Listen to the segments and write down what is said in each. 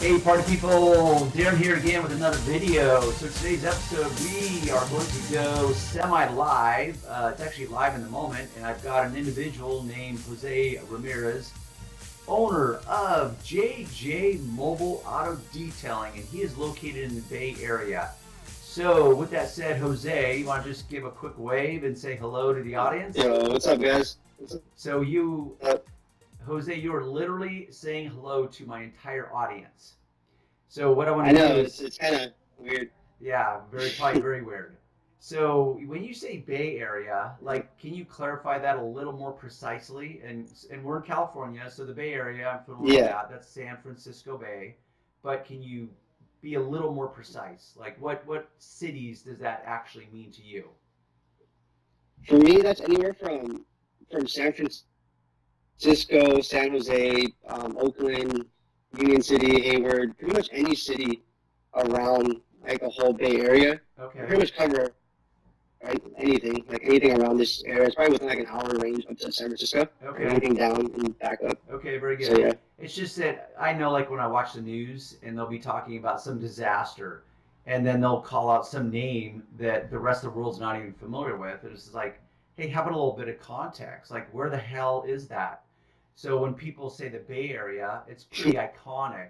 Hey, party people, Darren here again with another video. So today's episode, we are going to go semi-live. It's actually live in the moment, and I've got an individual named Jose Ramirez, owner of JJ Mobile Auto Detailing, and he is located in the Bay Area. So with that said, Jose, you want to just give a quick wave and say hello to the audience? Yo, what's up, guys? What's So you, up? Jose, you are literally saying hello to my entire audience. So what I want I to know do is, it's kind of weird. yeah, probably very weird. So when you say Bay Area, Yeah. like, can you clarify that a little more precisely? And we're in California, so the Bay Area, I'm familiar with Yeah. that. That's San Francisco Bay. But can you be a little more precise? Like, what cities does that actually mean to you? For me, that's anywhere from San Francisco, San Jose, Oakland, Union City, Hayward, pretty much any city around like the whole Bay Area. I Okay. pretty much cover anything around this area. It's probably within like an hour range up to San Francisco, and Okay. anything down and back up. Okay, very So good. yeah, It's just that I know, like, when I watch the news and they'll be talking about some disaster, and then they'll call out some name that the rest of the world's not even familiar with. And it's just like, hey, how about a little bit of context? Like, where the hell is that? So when people say the Bay Area, it's pretty iconic,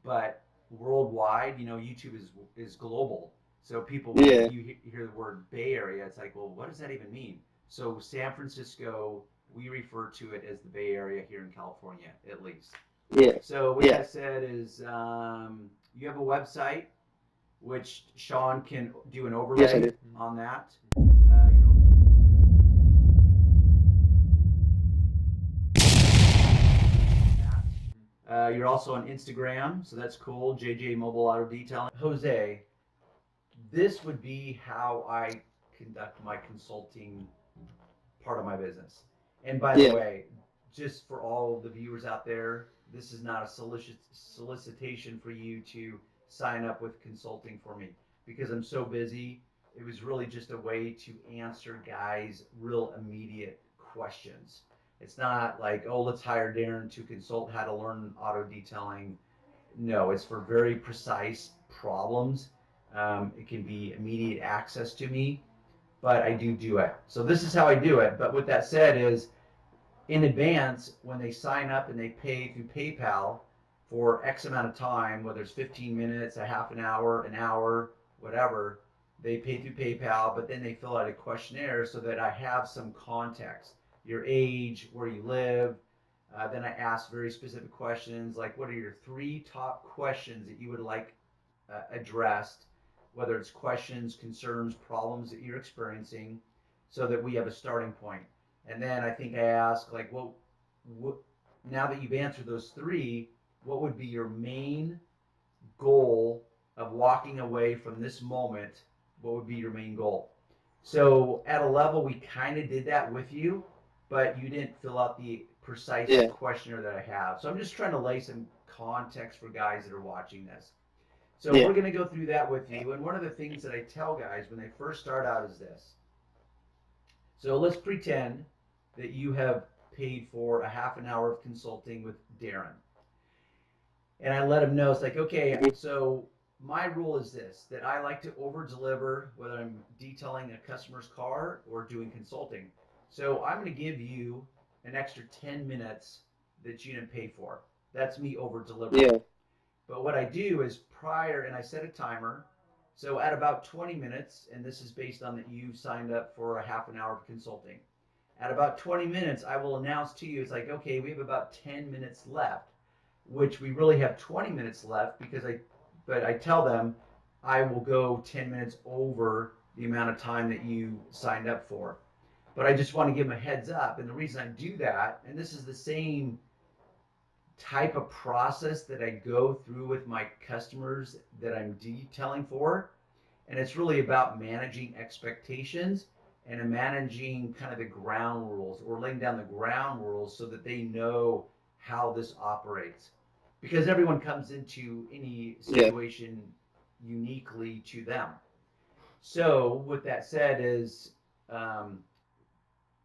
but worldwide, YouTube is global. So people, when yeah, you hear the word Bay Area, it's like, well, what does that even mean? So San Francisco, we refer to it as the Bay Area here in California, at least. yeah, So with yeah. that said, you have a website which Sean can do an Yes, I overlay do. on that. You're also on Instagram, so that's cool. JJ Mobile Auto Detailing. Jose, this would be how I conduct my consulting part of my business. And by the Yeah, way, just for all the viewers out there, this is not a solicitation for you to sign up with consulting for me because I'm so busy. It was really just a way to answer guys' real immediate questions. It's not like, oh, let's hire Darren to consult how to learn auto detailing. No, it's for very precise problems. It can be immediate access to me, but I do it. So this is how I do it. But with that said, is in advance when they sign up and they pay through PayPal for X amount of time, whether it's 15 minutes, a half an hour, whatever, they pay through PayPal, but then they fill out a questionnaire so that I have some context. Your age, where you live. Then I ask very specific questions like, what are your three top questions that you would like addressed, whether it's questions, concerns, problems that you're experiencing, so that we have a starting point. And then I think I ask, like, well, what, now that you've answered those three, what would be your main goal of walking away from this moment? What would be your main goal? So at a level, we kind of did that with you, but you didn't fill out the precise yeah, questionnaire that I have. So I'm just trying to lay some context for guys that are watching this. So yeah, we're going to go through that with you. And one of the things that I tell guys when they first start out is this. So let's pretend that you have paid for a half an hour of consulting with Darren. And I let him know, it's like, okay, mhm, so my rule is this, that I like to over deliver whether I'm detailing a customer's car or doing consulting. So I'm going to give you an extra 10 minutes that you didn't pay for. That's me over delivering. yeah, But what I do is prior, and I set a timer. So at about 20 minutes, and this is based on that you signed up for a half an hour of consulting. At about 20 minutes, I will announce to you, it's like, okay, we have about 10 minutes left, which we really have 20 minutes left but I tell them I will go 10 minutes over the amount of time that you signed up for. But I just want to give them a heads up. And the reason I do that, and this is the same type of process that I go through with my customers that I'm detailing for. And it's really about managing expectations and managing kind of the ground rules or laying down the ground rules so that they know how this operates. Because everyone comes into any yeah, situation uniquely to them. So, with that said, is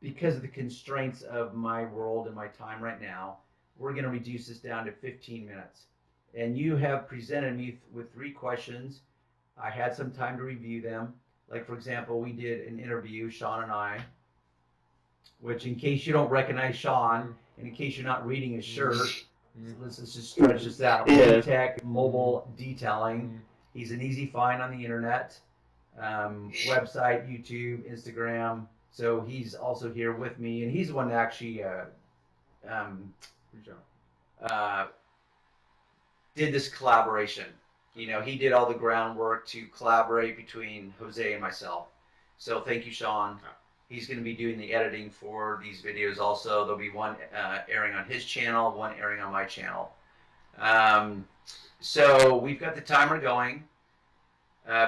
because of the constraints of my world and my time right now, we're going to reduce this down to 15 minutes. And you have presented me with 3 questions. I had some time to review them. Like, for example, we did an interview, Sean and I, which, in case you don't recognize Sean, and in case you're not reading his shirt, let's just stretch this out. Yeah. Tech Mobile Detailing. He's an easy find on the internet, website, YouTube, Instagram. So he's also here with me, and he's the one that actually um, uh, did this collaboration. You know, he did all the groundwork to collaborate between Jose and myself. So thank you, Sean. He's going to be doing the editing for these videos also. There'll be one airing on his channel, one airing on my channel. So we've got the timer going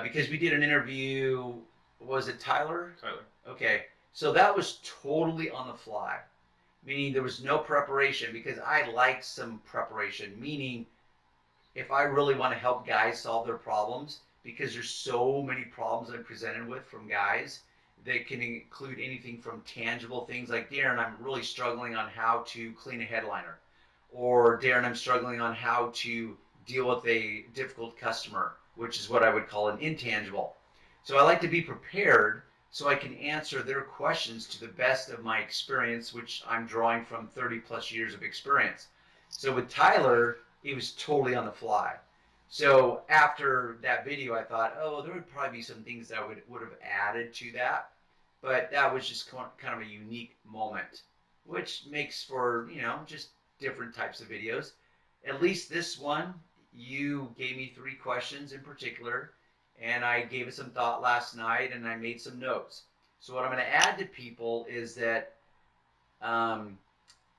because we did an interview. Was it Tyler? Tyler. Okay. So that was totally on the fly, meaning there was no preparation because I like some preparation, meaning if I really want to help guys solve their problems, because there's so many problems I'm presented with from guys that can include anything from tangible things like, Darren, I'm really struggling on how to clean a headliner, or Darren, I'm struggling on how to deal with a difficult customer, which is what I would call an intangible. So I like to be prepared so I can answer their questions to the best of my experience, which I'm drawing from 30 plus years of experience. So with Tyler, it was totally on the fly. So after that video, I thought, oh, there would probably be some things that I would have added to that, but that was just kind of a unique moment, which makes for, you know, just different types of videos. At least this one, you gave me 3 questions in particular, and I gave it some thought last night, and I made some notes. So what I'm going to add to people is that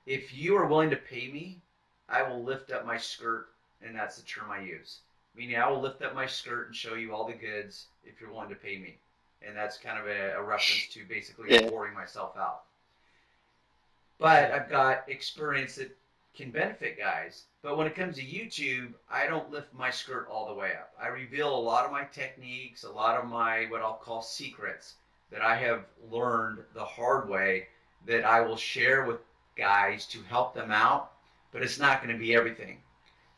if you are willing to pay me, I will lift up my skirt, and that's the term I use. Meaning I will lift up my skirt and show you all the goods if you're willing to pay me. And that's kind of a reference to basically pouring myself out. But I've got experience that can benefit guys. But when it comes to YouTube, I don't lift my skirt all the way up. I reveal a lot of my techniques, a lot of my what I'll call secrets that I have learned the hard way that I will share with guys to help them out, but it's not going to be everything.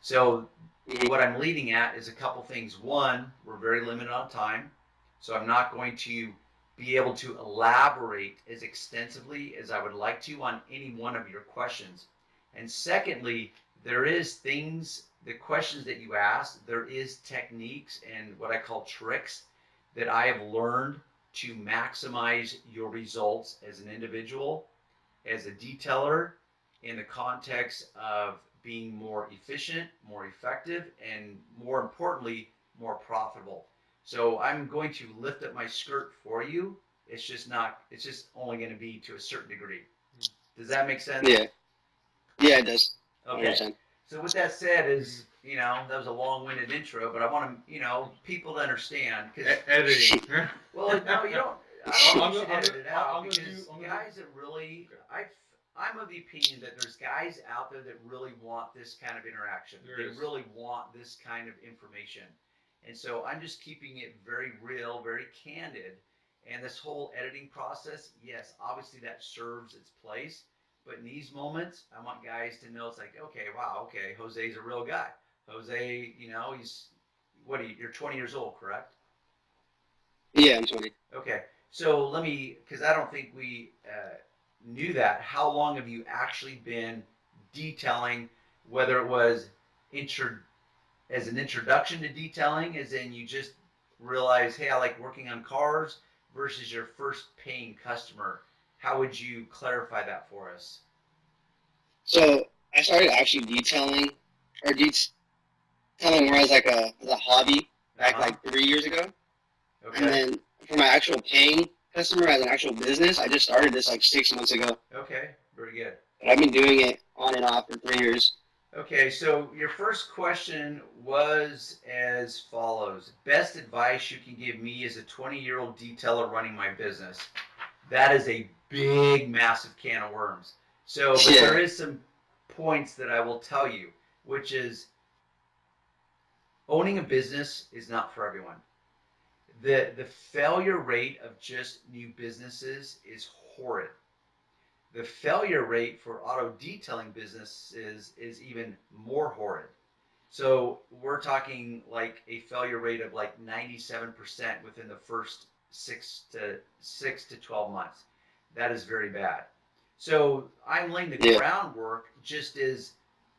So what I'm leading at is a couple things. One, we're very limited on time, so I'm not going to be able to elaborate as extensively as I would like to on any one of your questions. And secondly, there is things, the questions that you asked, there is techniques and what I call tricks that I have learned to maximize your results as an individual, as a detailer, in the context of being more efficient, more effective, and more importantly, more profitable. So I'm going to lift up my skirt for you. It's just only going to be to a certain degree. Does that make sense? Yeah. Yeah, it does. Okay. 100%. So with that said, is that was a long-winded intro, but I want people to understand because Editing. well, no, you don't. I don't think you should edit it out because guys that really, I'm of the opinion that there's guys out there that really want this kind of interaction. They really want this kind of information. And so I'm just keeping it very real, very candid. And this whole editing process, yes, obviously that serves its place. But in these moments, I want guys to know it's like, okay, wow, okay, Jose's a real guy. Jose, he's, you're 20 years old, correct? Yeah, I'm 20. Okay. So because I don't think we knew that. How long have you actually been detailing, whether it was as an introduction to detailing, as in you just realize, hey, I like working on cars, versus your first paying customer? How would you clarify that for us? So I started actually detailing more as a hobby back like 3 years ago. Okay. And then for my actual paying customer as an actual business, I just started this like 6 months ago. Okay, very good. But I've been doing it on and off for 3 years. Okay, so your first question was as follows. Best advice you can give me as a 20-year-old detailer running my business. That is a big, massive can of worms. So, but there is some points that I will tell you, which is owning a business is not for everyone. The failure rate of just new businesses is horrid. The failure rate for auto detailing businesses is even more horrid. So we're talking like a failure rate of like 97% within the first 6 to 12 months. That is very bad. So I'm laying the Yeah. groundwork just as,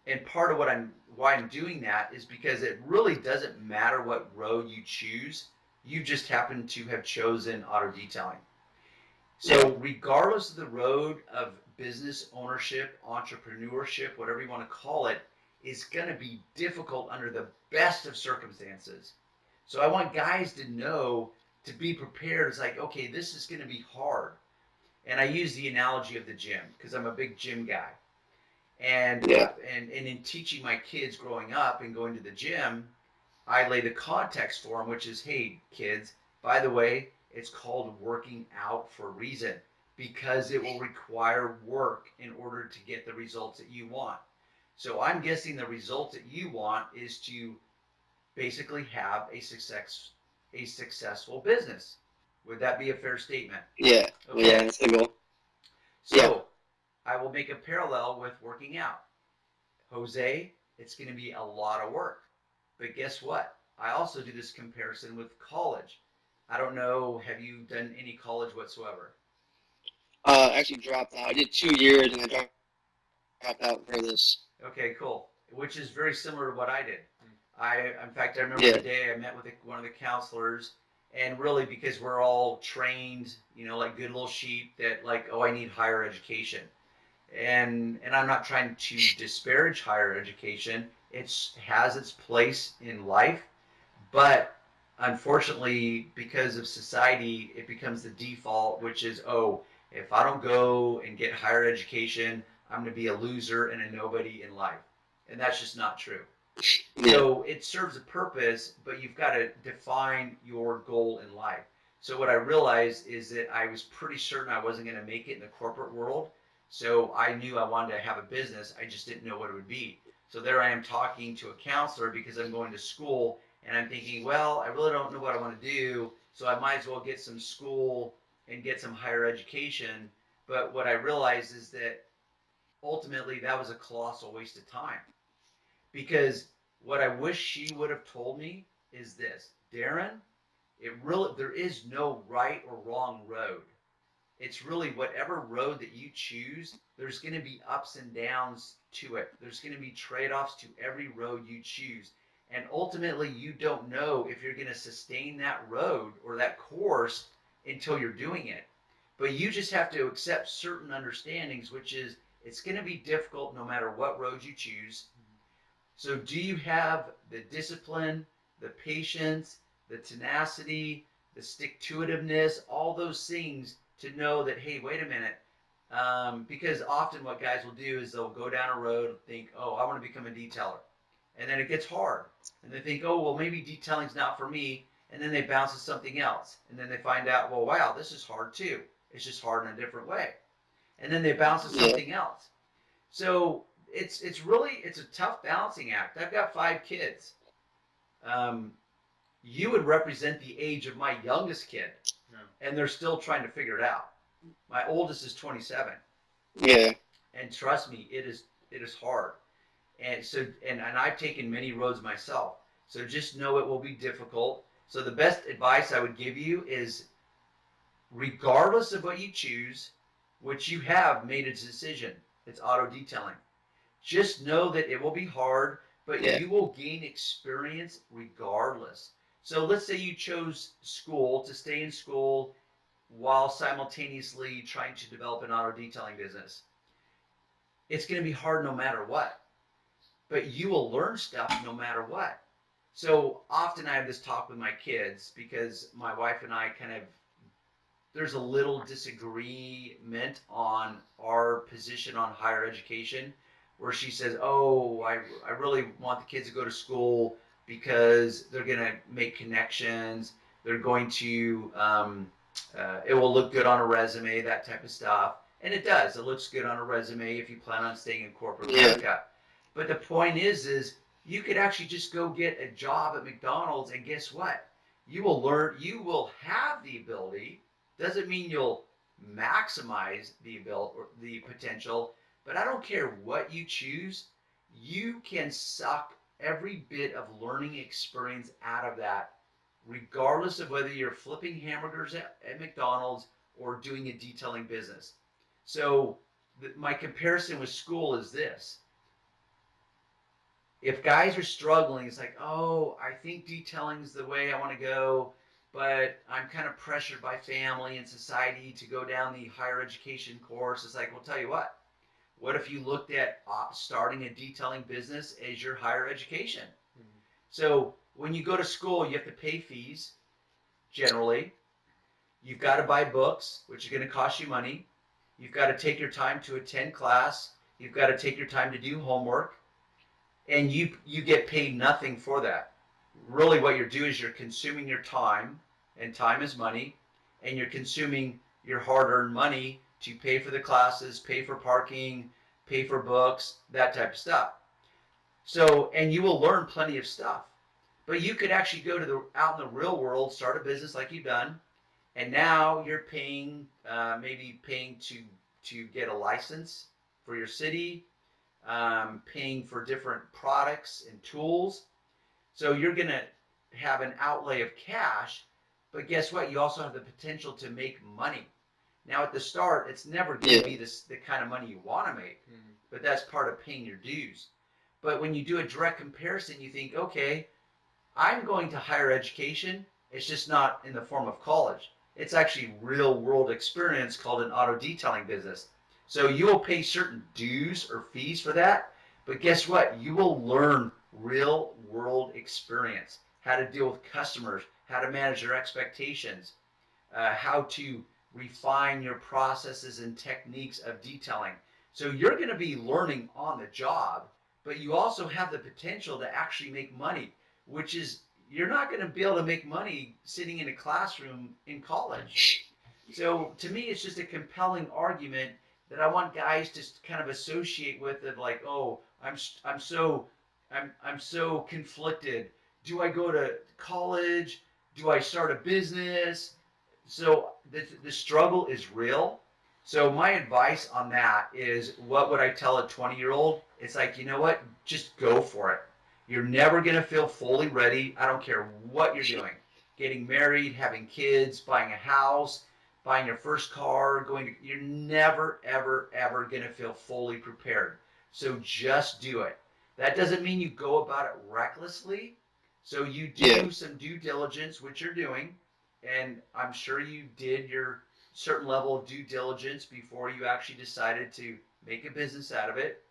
and part of why I'm doing that is because it really doesn't matter what road you choose. You just happen to have chosen auto detailing. Yeah. So regardless of the road of business ownership, entrepreneurship, whatever you want to call it, is going to be difficult under the best of circumstances. So I want guys to know, to be prepared. It's like, okay, this is going to be hard. And I use the analogy of the gym because I'm a big gym guy. And, Yeah. and in teaching my kids growing up and going to the gym, I lay the context for them, which is, hey, kids, by the way, it's called working out for a reason because it will require work in order to get the results that you want. So I'm guessing the result that you want is to basically have a successful business. Would that be a fair statement? Yeah. Yeah. Okay. That's the goal. Yeah. So I will make a parallel with working out. Jose, it's going to be a lot of work. But guess what? I also do this comparison with college. I don't know, have you done any college whatsoever? Actually dropped out. I did 2 years and I dropped out for this. Okay, cool. Which is very similar to what I did. In fact, I remember the Yeah. day I met with one of the counselors, and really because we're all trained, like good little sheep that like, oh, I need higher education. And I'm not trying to disparage higher education. It has its place in life, but unfortunately, because of society, it becomes the default, which is, oh, if I don't go and get higher education, I'm going to be a loser and a nobody in life. And that's just not true. Yeah. So it serves a purpose, but you've got to define your goal in life. So what I realized is that I was pretty certain I wasn't going to make it in the corporate world. So I knew I wanted to have a business. I just didn't know what it would be. So there I am talking to a counselor because I'm going to school and I'm thinking, well, I really don't know what I want to do. So I might as well get some school and get some higher education. But what I realized is that ultimately that was a colossal waste of time because what I wish she would have told me is this, Darren, there is no right or wrong road. It's really whatever road that you choose, there's going to be ups and downs to it. There's going to be trade-offs to every road you choose. And ultimately, you don't know if you're going to sustain that road or that course until you're doing it. But you just have to accept certain understandings, which is it's going to be difficult no matter what road you choose. So do you have the discipline, the patience, the tenacity, the stick-to-itiveness, all those things to know that, hey, wait a minute. Because often what guys will do is they'll go down a road and think, oh, I want to become a detailer. And then it gets hard. And they think, oh, well, maybe detailing's not for me. And then they bounce to something else. And then they find out, well, wow, this is hard too. It's just hard in a different way. And then they bounce to Yeah. something else. So it's a tough balancing act. I've got 5 kids. Um, you would represent the age of my youngest kid, and they're still trying to figure it out. My oldest is 27, Yeah. and trust me, it is hard. And I've taken many roads myself. So just know it will be difficult. So the best advice I would give you is, regardless of what you choose, which you have made a decision, it's auto detailing. Just know that it will be hard, but Yeah. you will gain experience regardless. So let's say you chose school to stay in school while simultaneously trying to develop an auto detailing business. It's going to be hard no matter what, but you will learn stuff no matter what. So often I have this talk with my kids because my wife and I there's a little disagreement on our position on higher education where she says, oh, I really want the kids to go to school because they're going to make connections. They're going to, it will look good on a resume, that type of stuff. And it does. It looks good on a resume if you plan on staying in corporate Yeah. America. But the point is you could actually just go get a job at McDonald's and guess what? You will have the ability. Doesn't mean you'll maximize the ability or the potential, but I don't care what you choose. You can suck every bit of learning experience out of that, regardless of whether you're flipping hamburgers at McDonald's or doing a detailing business. So my comparison with school is this. If guys are struggling, it's like, oh, I think detailing is the way I want to go, but I'm kind of pressured by family and society to go down the higher education course. It's like, well, tell you what if you looked at starting a detailing business as your higher education? Mm-hmm. So when you go to school, you have to pay fees generally. You've got to buy books, which is going to cost you money. You've got to take your time to attend class. You've got to take your time to do homework. And you get paid nothing for that. Really what you're doing is you're consuming your time, and time is money, and you're consuming your hard-earned money to pay for the classes, pay for parking, pay for books, that type of stuff. So, and you will learn plenty of stuff. But you could actually go to out in the real world, start a business like you've done, and now you're paying, maybe paying to get a license for your city, paying for different products and tools. So you're going to have an outlay of cash, but guess what? You also have the potential to make money. Now at the start, it's never going to be the kind of money you want to make, but that's part of paying your dues. But when you do a direct comparison, you think, okay, I'm going to higher education. It's just not in the form of college. It's actually real world experience called an auto detailing business. So you will pay certain dues or fees for that, but guess what? You will learn real world experience, how to deal with customers, how to manage their expectations, how to refine your processes and techniques of detailing. So you're going to be learning on the job, but you also have the potential to actually make money, which is you're not going to be able to make money sitting in a classroom in college. So to me, it's just a compelling argument that I want guys to kind of associate with it, like, oh, I'm so conflicted. Do I go to college? Do I start a business? So the struggle is real. So my advice on that is, what would I tell a 20-year-old? It's like, you know what? Just go for it. You're never going to feel fully ready. I don't care what you're doing. Getting married, having kids, buying a house, buying your first car, you're never, ever, ever going to feel fully prepared. So just do it. That doesn't mean you go about it recklessly. So you do some due diligence, which you're doing. And I'm sure you did your certain level of due diligence before you actually decided to make a business out of it.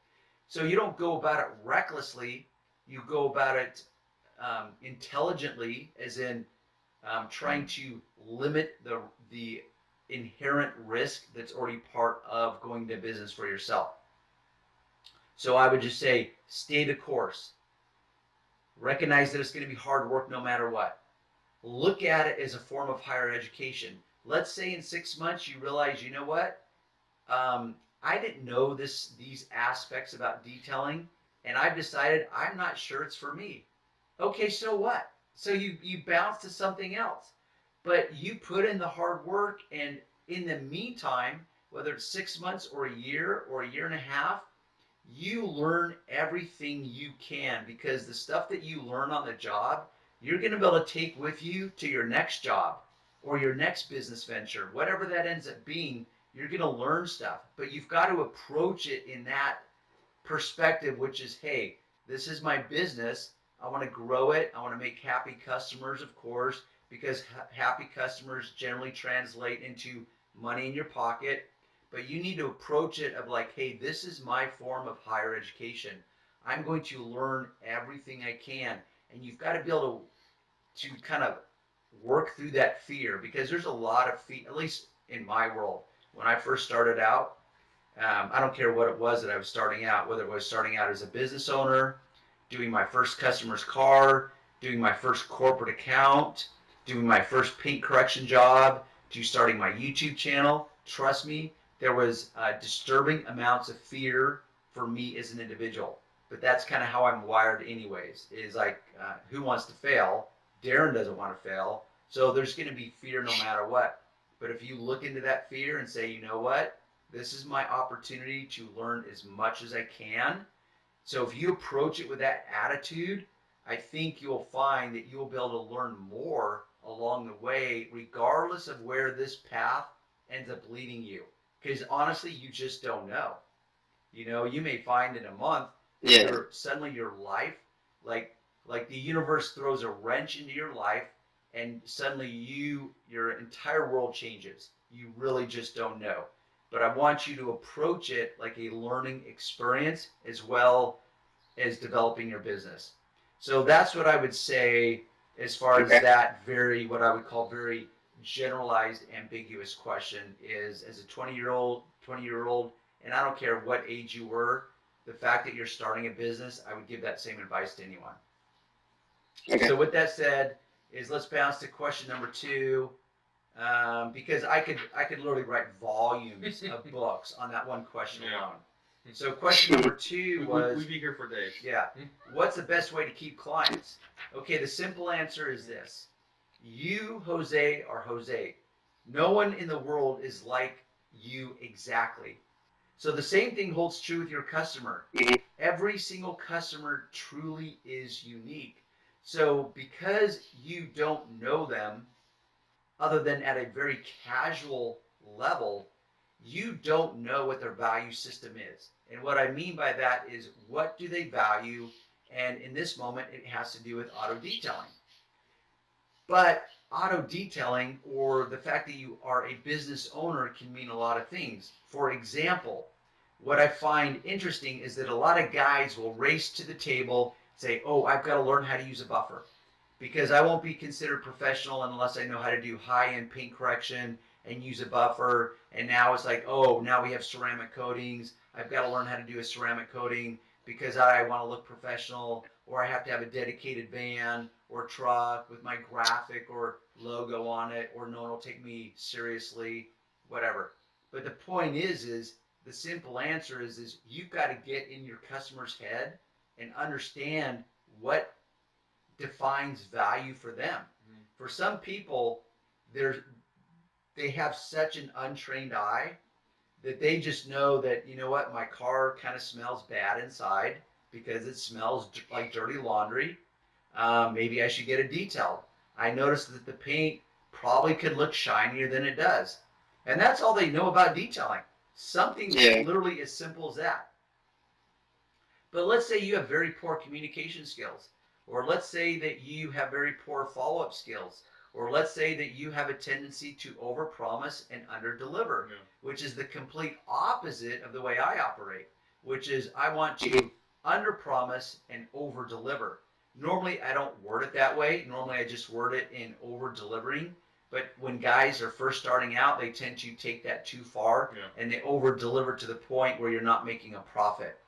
So you don't go about it recklessly. You go about it intelligently, as in trying to limit the inherent risk that's already part of going to business for yourself. So I would just say, stay the course. Recognize that it's going to be hard work no matter what. Look at it as a form of higher education. Let's say in 6 months you realize, you know what? I didn't know these aspects about detailing, and I've decided I'm not sure it's for me. Okay, so what? So you bounce to something else. But you put in the hard work, and in the meantime, whether it's 6 months or a year and a half, you learn everything you can, because the stuff that you learn on the job, you're going to be able to take with you to your next job or your next business venture, whatever that ends up being. You're going to learn stuff, but you've got to approach it in that perspective, which is, hey, this is my business. I want to grow it. I want to make happy customers, of course, because happy customers generally translate into money in your pocket. But you need to approach it of like, hey, this is my form of higher education. I'm going to learn everything I can. And you've got to be able to kind of work through that fear, because there's a lot of fear, at least in my world. When I first started out, I don't care what it was that I was starting out, whether it was starting out as a business owner, doing my first customer's car, doing my first corporate account, doing my first paint correction job, to starting my YouTube channel. Trust me, there was disturbing amounts of fear for me as an individual. But that's kind of how I'm wired anyways, is like, who wants to fail? Darren doesn't want to fail. So there's going to be fear no matter what. But if you look into that fear and say, you know what? This is my opportunity to learn as much as I can, So if you approach it with that attitude, I think you'll find that you'll be able to learn more along the way, regardless of where this path ends up leading you. Because honestly, you just don't know. You know, you may find in a month Yeah. suddenly your life, like like the universe throws a wrench into your life, and suddenly your entire world changes. You really just don't know. But I want you to approach it like a learning experience as well as developing your business. So that's what I would say as far as Okay. that very, what I would call very generalized, ambiguous question is as a 20-year old, and I don't care what age you were, the fact that you're starting a business, I would give that same advice to anyone. Okay. So with that said, is let's bounce to question number 2, because I could literally write volumes of books on that one question alone. So question number 2 was, we'd be here for days. Yeah. What's the best way to keep clients? Okay, the simple answer is this. You, Jose, are Jose. No one in the world is like you exactly. So the same thing holds true with your customer. Mhm. Every single customer truly is unique. So because you don't know them, other than at a very casual level, you don't know what their value system is. And what I mean by that is, what do they value? And in this moment, it has to do with auto detailing. But auto detailing, or the fact that you are a business owner, can mean a lot of things. For example, what I find interesting is that a lot of guys will race to the table, say, oh, I've got to learn how to use a buffer because I won't be considered professional unless I know how to do high-end paint correction and use a buffer. And now it's like, oh, now we have ceramic coatings. I've got to learn how to do a ceramic coating because I want to look professional, or I have to have a dedicated van or truck with my graphic or logo on it, or no one will take me seriously, whatever. But the point is the simple answer is you've got to get in your customer's head and understand what defines value for them. Mm-hmm. For some people, they have such an untrained eye that they just know that, you know what, my car kind of smells bad inside because it smells like dirty laundry. Maybe I should get it detailed. I noticed that the paint probably could look shinier than it does. And that's all they know about detailing. Something literally as simple as that. But let's say you have very poor communication skills, or let's say that you have very poor follow-up skills, or let's say that you have a tendency to overpromise and underdeliver, which is the complete opposite of the way I operate, which is I want to underpromise and overdeliver. Normally, I don't word it that way. Normally, I just word it in over-delivering. But when guys are first starting out, they tend to take that too far, and they over-deliver to the point where you're not making a profit.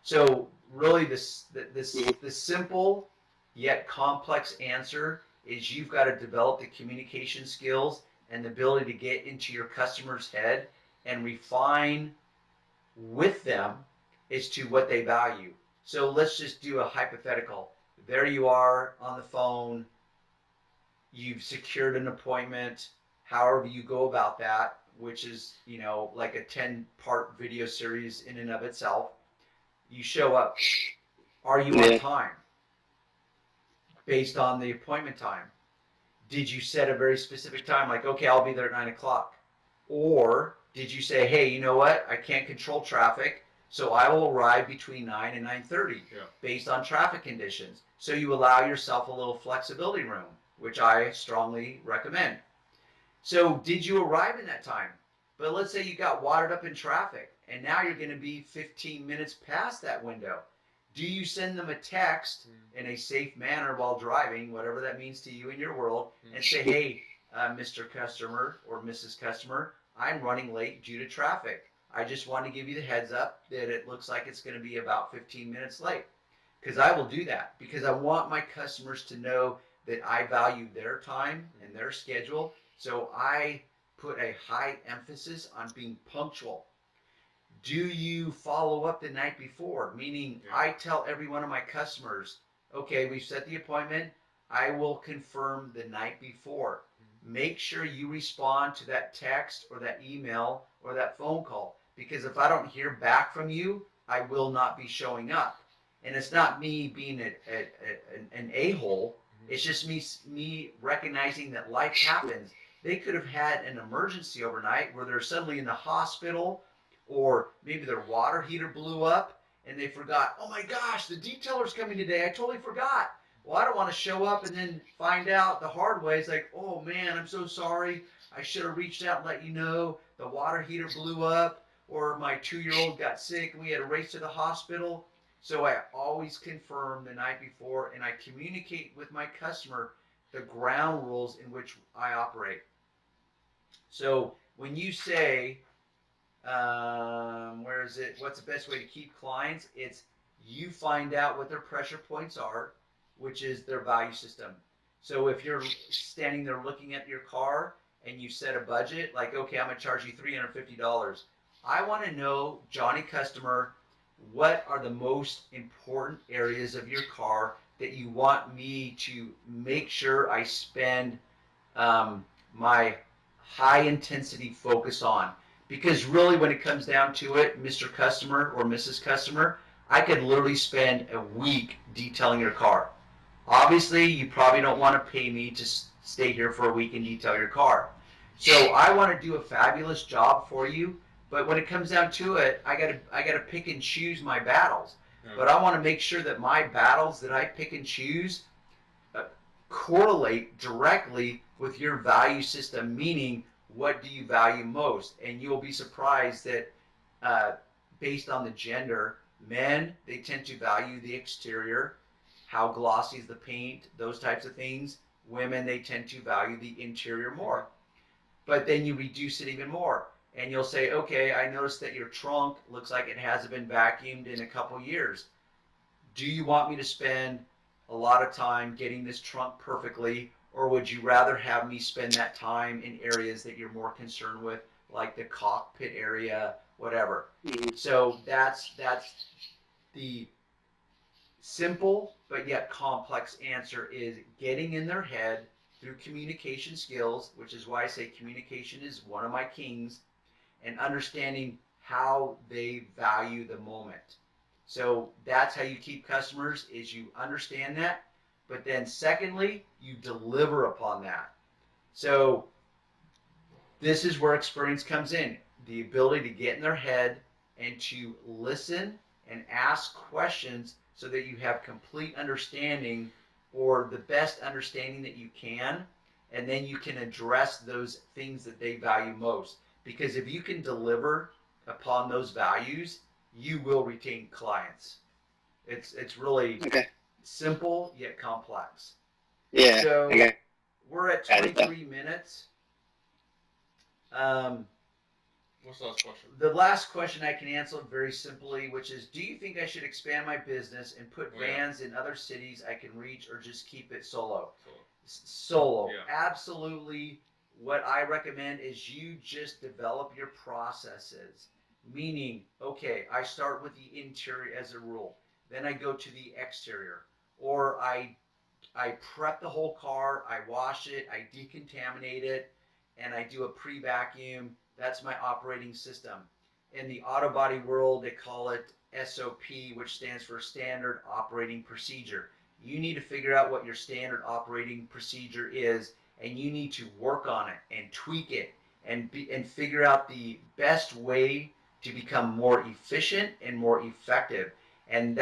So really, the simple yet complex answer is you've got to develop the communication skills and the ability to get into your customer's head and refine with them as to what they value. So let's just do a hypothetical. There you are on the phone. You've secured an appointment. However you go about that, which is, like a 10-part video series in and of itself. You show up. Are you on time? Based on the appointment time. Did you set a very specific time, like, okay, I'll be there at 9 o'clock? Or did you say, hey, you know what? I can't control traffic, so I will arrive between 9 and 9:30 based on traffic conditions. So you allow yourself a little flexibility room, which I strongly recommend. So did you arrive in that time? But let's say you got watered up in traffic, and now you're going to be 15 minutes past that window. Do you send them a text in a safe manner while driving, whatever that means to you in your world, and say, hey, Mr. Customer or Mrs. Customer, I'm running late due to traffic. I just want to give you the heads up that it looks like it's going to be about 15 minutes late. Because I will do that, because I want my customers to know that I value their time and their schedule. So I put a high emphasis on being punctual. Do you follow up the night before? Meaning, I tell every one of my customers, okay, we've set the appointment. I will confirm the night before. Make sure you respond to that text or that email or that phone call. Because if I don't hear back from you, I will not be showing up. And it's not me being an a-hole. It's just me recognizing that life happens. They could have had an emergency overnight where they're suddenly in the hospital, or maybe their water heater blew up and they forgot, oh my gosh, the detailer's coming today. I totally forgot. Well, I don't want to show up and then find out the hard way. It's like, oh man, I'm so sorry. I should have reached out and let you know the water heater blew up, or my 2-year-old got sick and we had to race to the hospital. So I always confirm the night before, and I communicate with my customer the ground rules in which I operate. So when you say, where is it? What's the best way to keep clients? It's you find out what their pressure points are, which is their value system. So if you're standing there looking at your car and you set a budget, like, okay, I'm going to charge you $350. I want to know, Johnny customer, what are the most important areas of your car that you want me to make sure I spend my high intensity focus on? Because really, when it comes down to it, Mr. Customer or Mrs. Customer, I could literally spend a week detailing your car. Obviously, you probably don't want to pay me to stay here for a week and detail your car. So I want to do a fabulous job for you, but when it comes down to it, I gotta pick and choose my battles. But I want to make sure that my battles that I pick and choose uh, correlate directly with your value system, meaning what do you value most? And you'll be surprised that uh, based on the gender, men, they tend to value the exterior, how glossy is the paint, those types of things. Women, they tend to value the interior more. But then you reduce it even more. And you'll say, okay, I noticed that your trunk looks like it hasn't been vacuumed in a couple years. Do you want me to spend a lot of time getting this trunk perfectly, or would you rather have me spend that time in areas that you're more concerned with, like the cockpit area, whatever? So that's the simple but yet complex answer, is getting in their head through communication skills, which is why I say communication is one of my kings, and understanding how they value the moment. So that's how you keep customers, is you understand that, but then secondly, you deliver upon that. So this is where experience comes in, the ability to get in their head and to listen and ask questions so that you have complete understanding, or the best understanding that you can, and then you can address those things that they value most. Because if you can deliver upon those values, you will retain clients. It's really Okay. simple yet complex. Yeah. So Okay. we're at Got it. 23 minutes. Um, What's the last question? the last question I can answer very simply, which is, do you think I should expand my business and put vans in other cities I can reach, or just keep it solo? Solo. Yeah. Absolutely. What I recommend is you just develop your processes. Meaning, okay, I start with the interior as a rule. Then I go to the exterior. Or I prep the whole car, I wash it, I decontaminate it, and I do a pre-vacuum. That's my operating system. In the auto body world, they call it SOP, which stands for Standard Operating Procedure. You need to figure out what your standard operating procedure is, and you need to work on it and tweak it and figure out the best way to become more efficient and more effective. And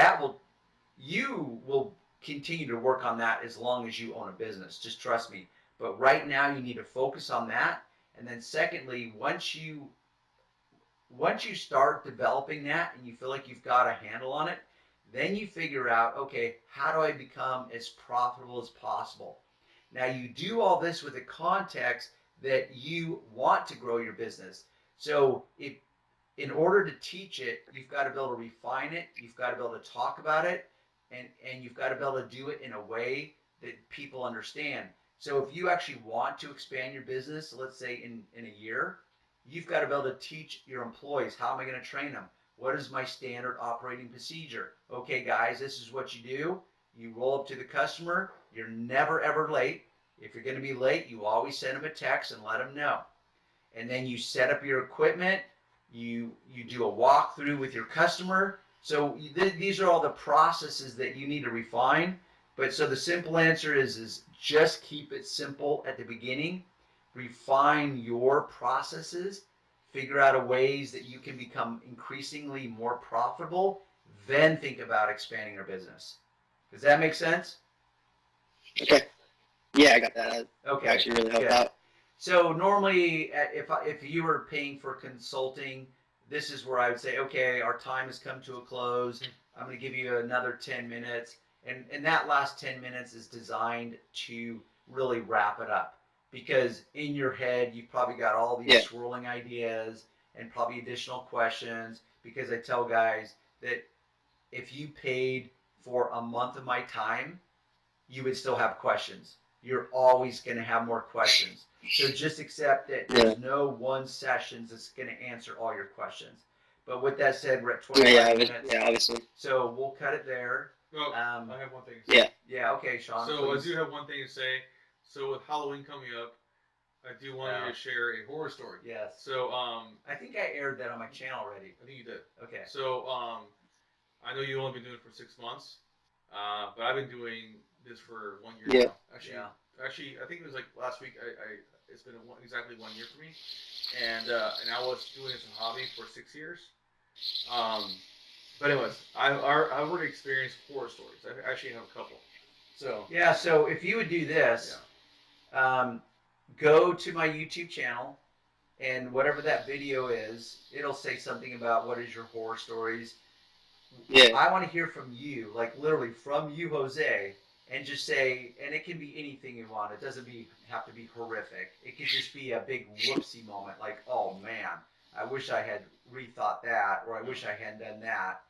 you will continue to work on that as long as you own a business. Just trust me. But right now you need to focus on that. And then secondly, once you start developing that and you feel like you've got a handle on it, then you figure out, okay, how do I become as profitable as possible? Now you do all this with the context that you want to grow your business. So if in order to teach it, you've got to be able to refine it, you've got to be able to talk about it, and you've got to be able to do it in a way that people understand. So if you actually want to expand your business, let's say in a year, you've got to be able to teach your employees, how am I going to train them? What is my standard operating procedure? Okay, guys, this is what you do. You roll up to the customer. You're never, ever late. If you're going to be late, you always send them a text and let them know. And then you set up your equipment. You do a walkthrough with your customer So these are all the processes that you need to refine. But so the simple answer is just keep it simple at the beginning. Refine your processes. Figure out a ways that you can become increasingly more profitable. Then think about expanding your business. Does that make sense? Okay. Yeah, I got that. Okay. Actually really helped Good. out. So normally, if you were paying for consulting, this is where I would say, okay, our time has come to a close. I'm going to give you another 10 minutes, and that last 10 minutes is designed to really wrap it up, because in your head you've probably got all these swirling ideas and probably additional questions. Because I tell guys that if you paid for a month of my time, you would still have questions. You're always going to have more questions. So just accept that there's no one session that's going to answer all your questions. But with that said, we're at 25 minutes. Yeah, obviously. So we'll cut it there. Well, I have one thing to say. Yeah. Yeah, okay, Sean. So please. I do have one thing to say. So with Halloween coming up, I do want you to share a horror story. Yes. So I think I aired that on my channel already. I think you did. Okay. So I know you've only been doing it for 6 months, but I've been doing this for 1 year now. Actually, I think it was like last week. It's been exactly 1 year for me, and I was doing it as a hobby for 6 years. But anyways, I've already experienced horror stories. I actually have a couple. So yeah, so if you would do this, go to my YouTube channel, and whatever that video is, it'll say something about what is your horror stories. Yeah. I want to hear from you, like literally from you, Jose, and just say, and it can be anything you want. It doesn't have to be horrific. It could just be a big whoopsie moment, like, oh man, I wish I had rethought that, or I wish I hadn't done that.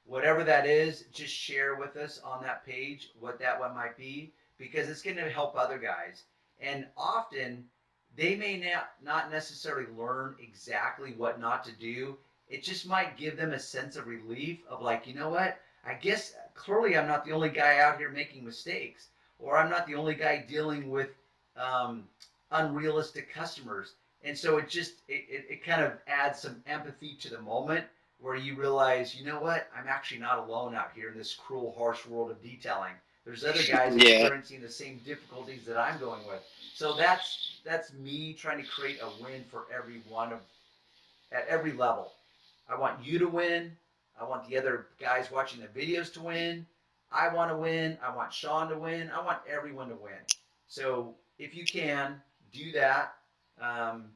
Whatever that is, just share with us on that page what that one might be, because it's going to help other guys. And often, they may not necessarily learn exactly what not to do. It just might give them a sense of relief of like, you know what? I guess clearly I'm not the only guy out here making mistakes, or I'm not the only guy dealing with unrealistic customers. And so it kind of adds some empathy to the moment where you realize, you know what? I'm actually not alone out here in this cruel, harsh world of detailing. There's other guys experiencing the same difficulties that I'm going with. So that's me trying to create a win for everyone at every level. I want you to win. I want the other guys watching the videos to win. I want to win. I want Sean to win. I want everyone to win. So if you can, do that.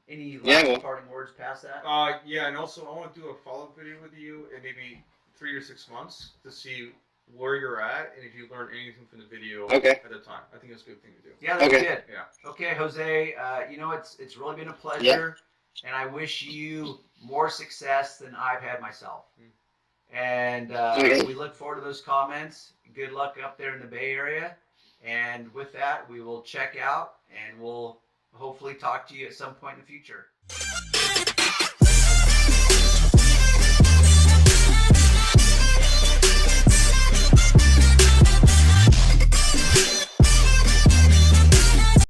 Any last parting words past that? Yeah, and also I want to do a follow-up video with you in maybe 3 or 6 months to see where you're at and if you learned anything from the video at the time. I think that's a good thing to do. Yeah, that's good. Yeah. Okay, Jose. It's really been a pleasure, and I wish you more success than I've had myself. And we look forward to those comments. Good luck up there in the Bay Area. And with that, we will check out, and we'll hopefully talk to you at some point in the future.